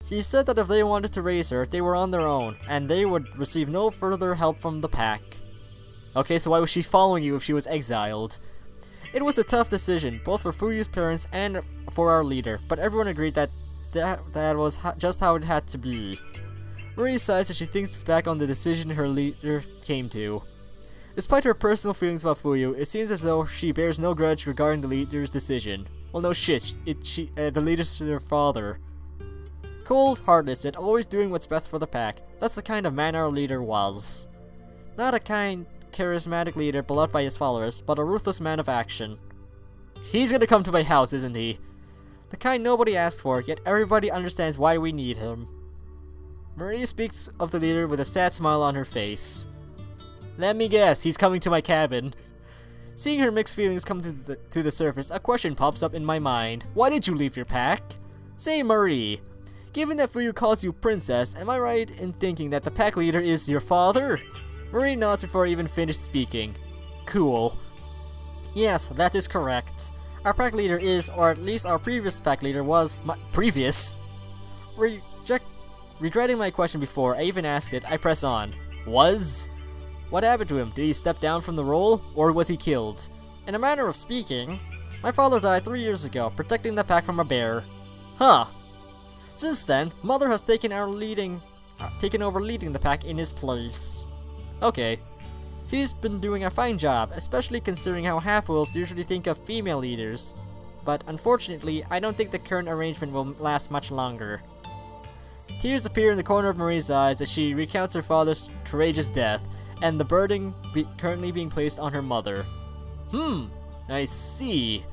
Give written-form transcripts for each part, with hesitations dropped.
He said that if they wanted to raise her, they were on their own, and they would receive no further help from the pack. Okay, so why was she following you if she was exiled? It was a tough decision, both for Fuyu's parents and for our leader, but everyone agreed that was just how it had to be. Marie sighs as she thinks back on the decision her leader came to. Despite her personal feelings about Fuyu, it seems as though she bears no grudge regarding the leader's decision. Well, no shit, the leader's their father. Cold, heartless, yet always doing what's best for the pack. That's the kind of man our leader was. Not a kind, charismatic leader beloved by his followers, but a ruthless man of action. He's gonna come to my house, isn't he? The kind nobody asked for, yet everybody understands why we need him. Maria speaks of the leader with a sad smile on her face. Let me guess, he's coming to my cabin. Seeing her mixed feelings come to the surface, a question pops up in my mind. Why did you leave your pack? Say, Marie, given that Fuyu calls you princess, am I right in thinking that the pack leader is your father? Marie nods before I even finished speaking. Cool. Yes, that is correct. Our pack leader is, or at least our previous pack leader was, previous? Regretting my question before I even asked it, I press on. Was? What happened to him? Did he step down from the role, or was he killed? In a manner of speaking, my father died 3 years ago, protecting the pack from a bear. Huh. Since then, Mother has taken over leading the pack in his place. Okay. She's been doing a fine job, especially considering how half-wolves usually think of female leaders. But unfortunately, I don't think the current arrangement will last much longer. Tears appear in the corner of Marie's eyes as she recounts her father's courageous death, and the burden currently being placed on her mother. I see.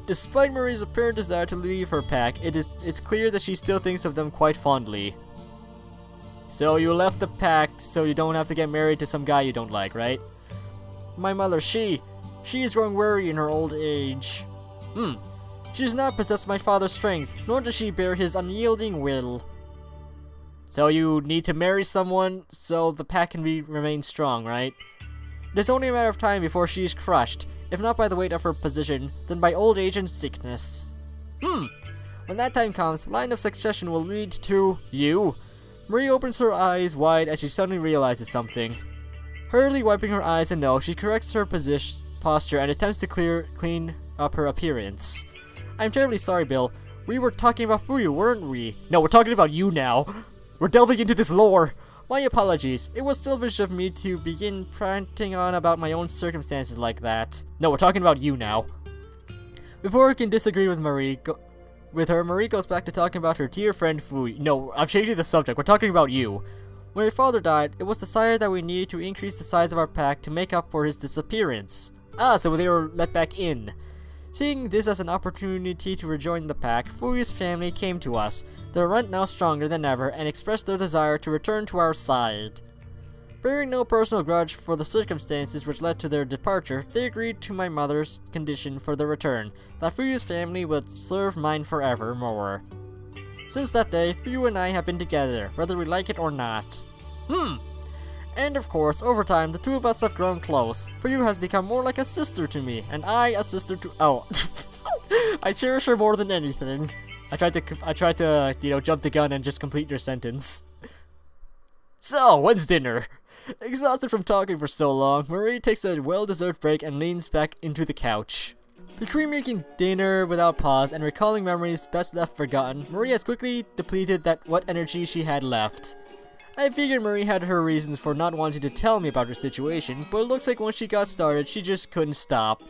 Despite Marie's apparent desire to leave her pack, it's clear that she still thinks of them quite fondly. So you left the pack so you don't have to get married to some guy you don't like, right? My mother, she is growing weary in her old age. She does not possess my father's strength, nor does she bear his unyielding will. So you need to marry someone so the pack can remain strong, right? It is only a matter of time before she is crushed, if not by the weight of her position, then by old age and sickness. When that time comes, line of succession will lead to you. Marie opens her eyes wide as she suddenly realizes something. Hurriedly wiping her eyes and nose, she corrects her posture and attempts to clean up her appearance. I'm terribly sorry, Bill. We were talking about Fuyu, weren't we? No, we're talking about you now. We're delving into this lore. My apologies. It was selfish of me to begin ranting on about my own circumstances like that. No, we're talking about you now. Before I can disagree with Marie goes back to talking about her dear friend Fuyu. No, I'm changing the subject. We're talking about you. When your father died, it was decided that we needed to increase the size of our pack to make up for his disappearance. So they were let back in. Seeing this as an opportunity to rejoin the pack, Fuyu's family came to us, their runt now stronger than ever, and expressed their desire to return to our side. Bearing no personal grudge for the circumstances which led to their departure, they agreed to my mother's condition for their return, that Fuyu's family would serve mine forevermore. Since that day, Fuyu and I have been together, whether we like it or not. And of course, over time, the two of us have grown close. Fuyu has become more like a sister to me, and I a sister to— oh. I cherish her more than anything. I tried to, jump the gun and just complete your sentence. So, when's dinner? Exhausted from talking for so long, Marie takes a well-deserved break and leans back into the couch. Between making dinner without pause and recalling memories best left forgotten, Marie has quickly depleted what energy she had left. I figured Marie had her reasons for not wanting to tell me about her situation, but it looks like once she got started, she just couldn't stop.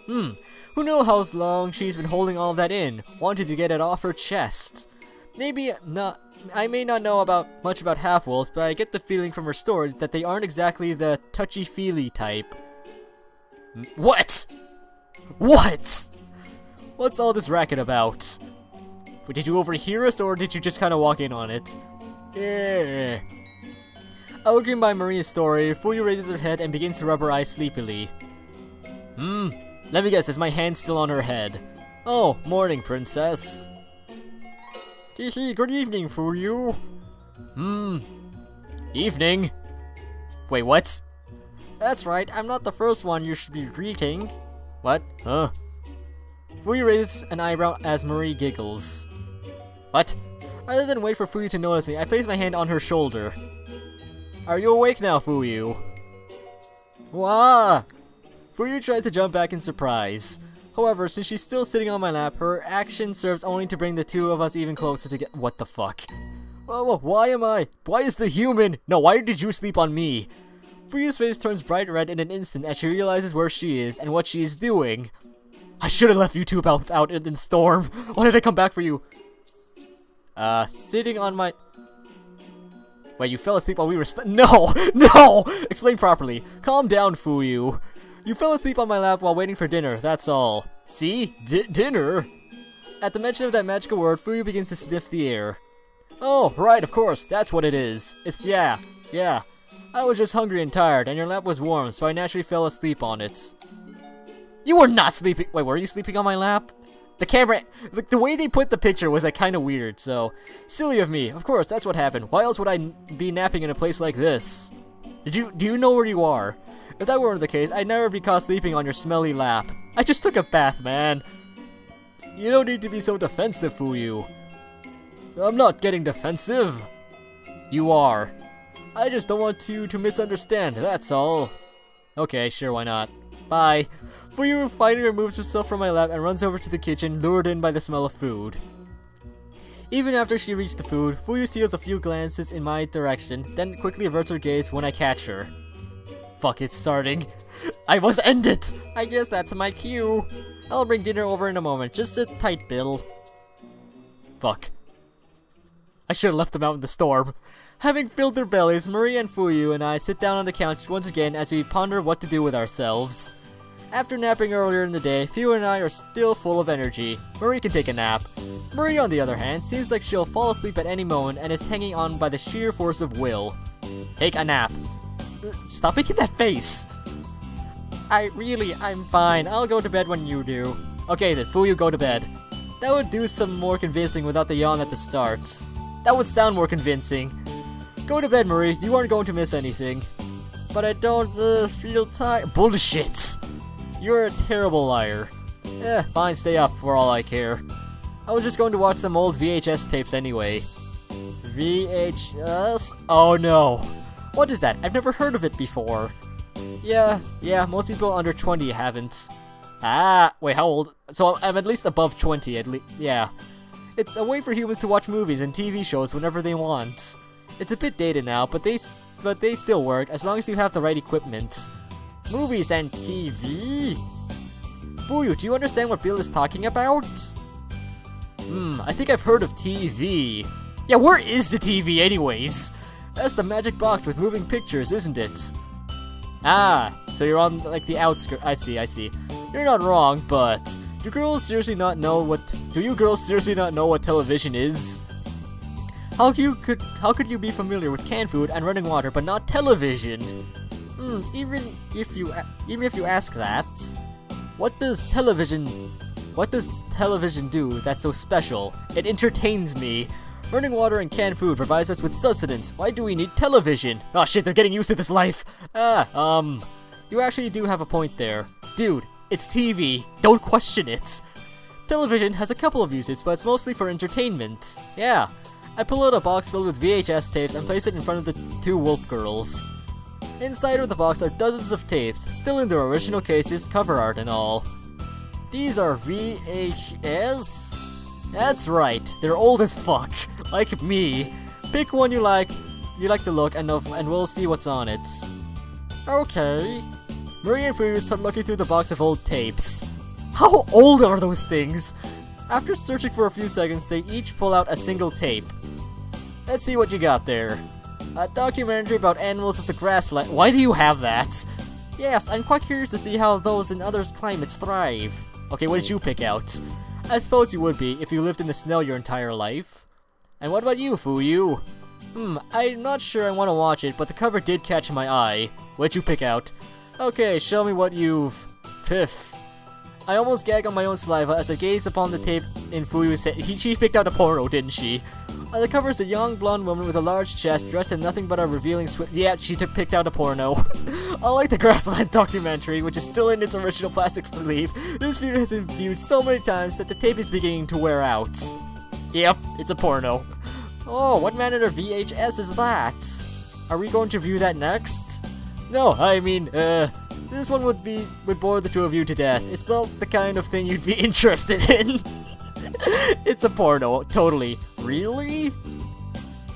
Who knows how long she's been holding all of that in, wanting to get it off her chest. Maybe not. I may not know much about half-wolves, but I get the feeling from her story that they aren't exactly the touchy-feely type. What? What? What's all this racket about? Did you overhear us, or did you just kind of walk in on it? Yeah. Awakened by Maria's story, Fuyu raises her head and begins to rub her eyes sleepily. Let me guess, is my hand still on her head? Oh, morning, princess. Good evening, Fuyu. Evening? Wait, what? That's right, I'm not the first one you should be greeting. What? Huh? Fuyu raises an eyebrow as Marie giggles. What? Rather than wait for Fuyu to notice me, I place my hand on her shoulder. Are you awake now, Fuyu? Wah! Fuyu tried to jump back in surprise. However, since she's still sitting on my lap, her action serves only to bring the two of us even closer to what the fuck? Why is the human? No, why did you sleep on me? Fuyu's face turns bright red in an instant as she realizes where she is and what she is doing. I should have left you two out in the storm. Why did I come back for you? Sitting on my... Wait, you fell asleep while we were No! No! Explain properly. Calm down, Fuyu. You fell asleep on my lap while waiting for dinner, that's all. See? Dinner? At the mention of that magical word, Fuyu begins to sniff the air. Oh, right, of course, that's what it is. Yeah. I was just hungry and tired, and your lap was warm, so I naturally fell asleep on it. You were not sleeping- Wait, were you sleeping on my lap? The camera- the way they put the picture was like kinda weird, so... Silly of me, of course, that's what happened. Why else would I be napping in a place like this? Do you know where you are? If that weren't the case, I'd never be caught sleeping on your smelly lap. I just took a bath, man. You don't need to be so defensive, Fuyu. I'm not getting defensive. You are. I just don't want you to misunderstand, that's all. Okay, sure, why not? Bye. Fuyu finally removes herself from my lap and runs over to the kitchen, lured in by the smell of food. Even after she reached the food, Fuyu steals a few glances in my direction, then quickly averts her gaze when I catch her. Fuck, it's starting. I must end it! I guess that's my cue. I'll bring dinner over in a moment, just sit tight, Bill. Fuck. I should have left them out in the storm. Having filled their bellies, Marie and Fuyu and I sit down on the couch once again as we ponder what to do with ourselves. After napping earlier in the day, Fuyu and I are still full of energy. Marie can take a nap. Marie, on the other hand, seems like she'll fall asleep at any moment and is hanging on by the sheer force of will. Take a nap. Stop making that face! I'm fine. I'll go to bed when you do. Okay then, Fuyu, go to bed. That would do some more convincing without the yawn at the start. That would sound more convincing. Go to bed, Marie. You aren't going to miss anything. But I don't feel tired. Bullshit! You're a terrible liar. Fine, stay up for all I care. I was just going to watch some old VHS tapes anyway. VHS? Oh no. What is that? I've never heard of it before. Yeah, most people under 20 haven't. Wait, how old? So I'm at least above 20, yeah. It's a way for humans to watch movies and TV shows whenever they want. It's a bit dated now, but they still work as long as you have the right equipment. Movies and TV? Fuyu, do you understand what Bill is talking about? I think I've heard of TV. Yeah, where is the TV anyways? That's the magic box with moving pictures, isn't it? So you're on like the outskirts. I see. You're not wrong, but do you girls seriously not know what television is? How could you be familiar with canned food and running water but not television? Even if you ask that, what does television do that's so special? It entertains me. Running water and canned food provides us with sustenance. Why do we need television? Oh shit, they're getting used to this life. You actually do have a point there. Dude, it's TV. Don't question it. Television has a couple of uses, but it's mostly for entertainment. Yeah. I pull out a box filled with VHS tapes and place it in front of the two wolf girls. Inside of the box are dozens of tapes, still in their original cases, cover art and all. These are VHS? That's right, they're old as fuck, like me. Pick one you like the look, and we'll see what's on it. Okay. Marie and Fuyu start looking through the box of old tapes. How old are those things? After searching for a few seconds, they each pull out a single tape. Let's see what you got there. A documentary about animals of the grassland. Why do you have that? Yes, I'm quite curious to see how those in other climates thrive. Okay, what did you pick out? I suppose you would be if you lived in the snow your entire life. And what about you, Fuyu? I'm not sure I want to watch it, but the cover did catch my eye. What'd you pick out? Okay, show me what you've... Piff. I almost gag on my own saliva as I gaze upon the tape in Fuyu's head. She picked out a porno, didn't she? On the cover is a young blonde woman with a large chest dressed in nothing but a revealing Yeah, she picked out a porno. Unlike the Grassland documentary, which is still in its original plastic sleeve, this video has been viewed so many times that the tape is beginning to wear out. Yep, it's a porno. Oh, what manner of VHS is that? Are we going to view that next? No, I mean, this one would bore the two of you to death. It's not the kind of thing you'd be interested in. It's a porno, totally. Really?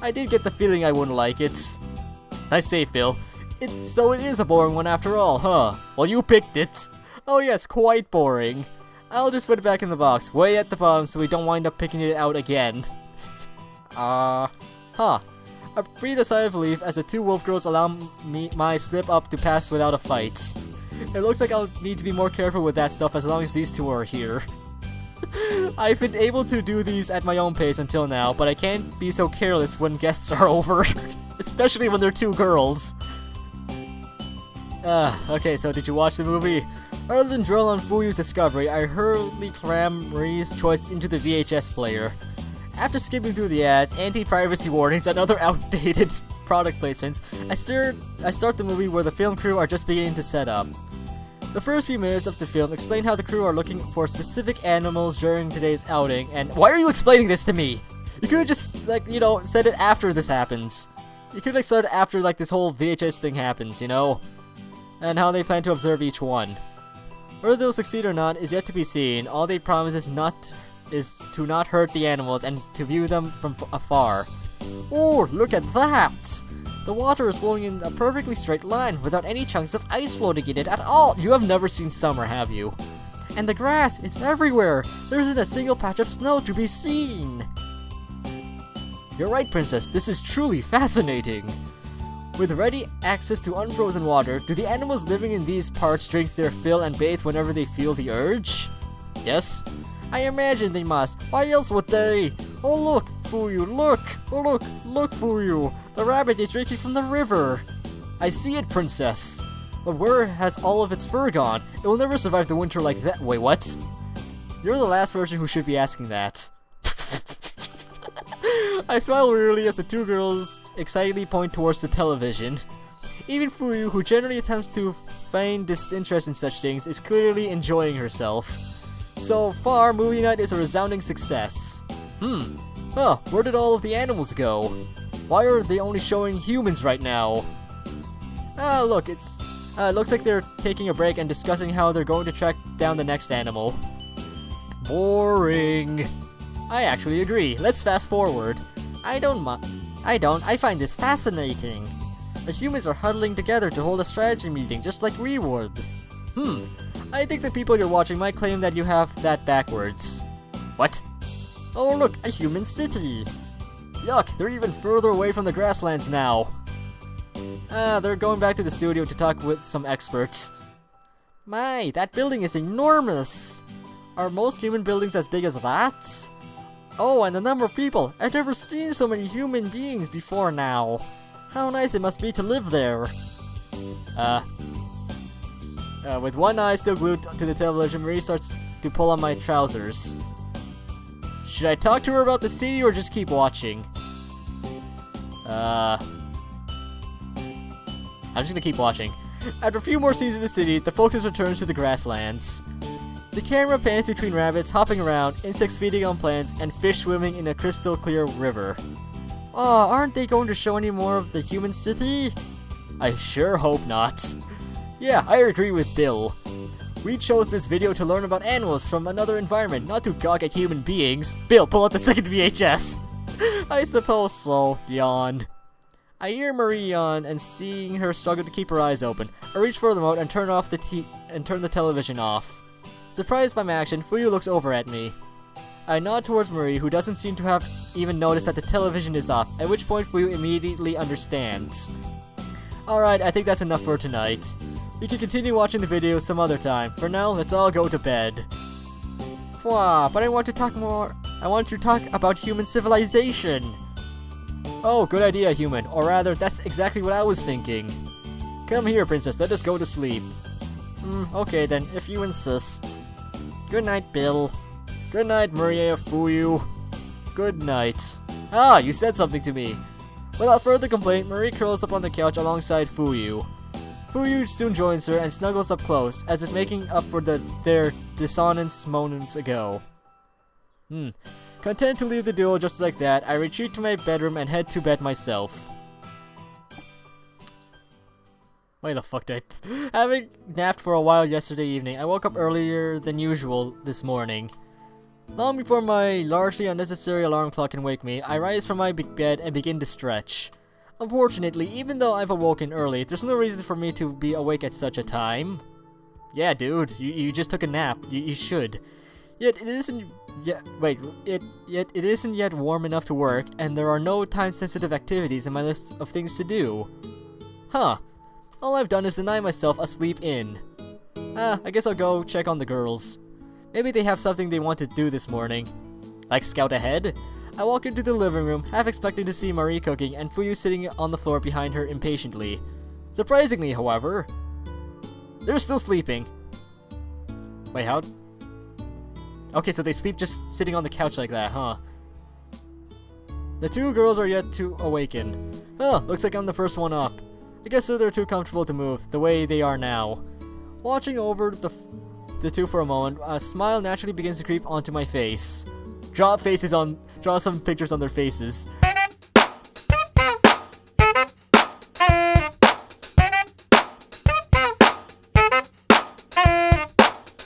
I did get the feeling I wouldn't like it. Nice save, Phil. So it is a boring one after all, huh? Well, you picked it. Oh yes, quite boring. I'll just put it back in the box, way at the bottom, so we don't wind up picking it out again. Huh. I breathe a sigh of relief as the two wolf girls allow my slip up to pass without a fight. It looks like I'll need to be more careful with that stuff as long as these two are here. I've been able to do these at my own pace until now, but I can't be so careless when guests are over. Especially when they're two girls. Okay, so did you watch the movie? Rather than dwell on Fuyu's discovery, I hurriedly crammed Marie's choice into the VHS player. After skipping through the ads, anti-privacy warnings, and other outdated product placements, I start the movie where the film crew are just beginning to set up. The first few minutes of the film explain how the crew are looking for specific animals during today's outing, and why are you explaining this to me? You could've just, like, you know, said it after this happens. You could've, like, started after, like, this whole VHS thing happens, you know? And how they plan to observe each one. Whether they'll succeed or not is yet to be seen. All they promise is to not hurt the animals and to view them from afar. Oh, look at that! The water is flowing in a perfectly straight line without any chunks of ice floating in it at all. You have never seen summer, have you? And the grass is everywhere. There isn't a single patch of snow to be seen. You're right, Princess. This is truly fascinating. With ready access to unfrozen water, do the animals living in these parts drink their fill and bathe whenever they feel the urge? Yes. I imagine they must. Why else would they? Oh look, Fuyu, look! Oh look, Fuyu! The rabbit is drinking from the river! I see it, Princess! But where has all of its fur gone? It will never survive the winter like that. Wait, what? You're the last person who should be asking that. I smile wearily as the two girls excitedly point towards the television. Even Fuyu, who generally attempts to feign disinterest in such things, is clearly enjoying herself. So far, movie night is a resounding success. Where did all of the animals go? Why are they only showing humans right now? Look, it looks like they're taking a break and discussing how they're going to track down the next animal. Boring. I actually agree. Let's fast forward. I find this fascinating. The humans are huddling together to hold a strategy meeting just like we would. I think the people you're watching might claim that you have that backwards. What? Oh look, a human city! Yuck, they're even further away from the grasslands now. They're going back to the studio to talk with some experts. My, that building is enormous! Are most human buildings as big as that? Oh, and the number of people! I've never seen so many human beings before now. How nice it must be to live there. With one eye still glued to the television, Marie starts to pull on my trousers. Should I talk to her about the city or just keep watching? I'm just gonna keep watching. After a few more scenes in the city, the focus returns to the grasslands. The camera pans between rabbits hopping around, insects feeding on plants, and fish swimming in a crystal clear river. Oh, aren't they going to show any more of the human city? I sure hope not. Yeah, I agree with Bill. We chose this video to learn about animals from another environment, not to gawk at human beings. Bill, pull out the second VHS. I suppose so, yawn. I hear Marie yawn and seeing her struggle to keep her eyes open. I reach for the remote and turn the television off. Surprised by my action, Fuyu looks over at me. I nod towards Marie, who doesn't seem to have even noticed that the television is off, at which point Fuyu immediately understands. Alright, I think that's enough for tonight. We can continue watching the video some other time. For now, let's all go to bed. But I want to talk more. I want to talk about human civilization. Oh, good idea, human. Or rather, that's exactly what I was thinking. Come here, princess. Let us go to sleep. Okay then, if you insist. Good night, Bill. Good night, Maria Fuyu. Good night. Ah, you said something to me. Without further complaint, Marie curls up on the couch alongside Fuyu. Fuyu soon joins her and snuggles up close, as if making up for their dissonance moments ago. Content to leave the duel just like that, I retreat to my bedroom and head to bed myself. Why the fuck did I... Having napped for a while yesterday evening, I woke up earlier than usual this morning. Long before my largely unnecessary alarm clock can wake me, I rise from my big bed and begin to stretch. Unfortunately, even though I've awoken early, there's no reason for me to be awake at such a time. Yeah, dude, you just took a nap. You should. Yet it isn't yet. Wait, it isn't yet warm enough to work, and there are no time-sensitive activities in my list of things to do. Huh. All I've done is deny myself a sleep in. I guess I'll go check on the girls. Maybe they have something they want to do this morning. Like scout ahead? I walk into the living room, half expecting to see Marie cooking and Fuyu sitting on the floor behind her impatiently. Surprisingly, however, they're still sleeping. Wait, how? Okay, so they sleep just sitting on the couch like that, huh? The two girls are yet to awaken. Oh, looks like I'm the first one up. I guess so they're too comfortable to move, the way they are now. Watching over the two for a moment, a smile naturally begins to creep onto my face. Draw some pictures on their faces.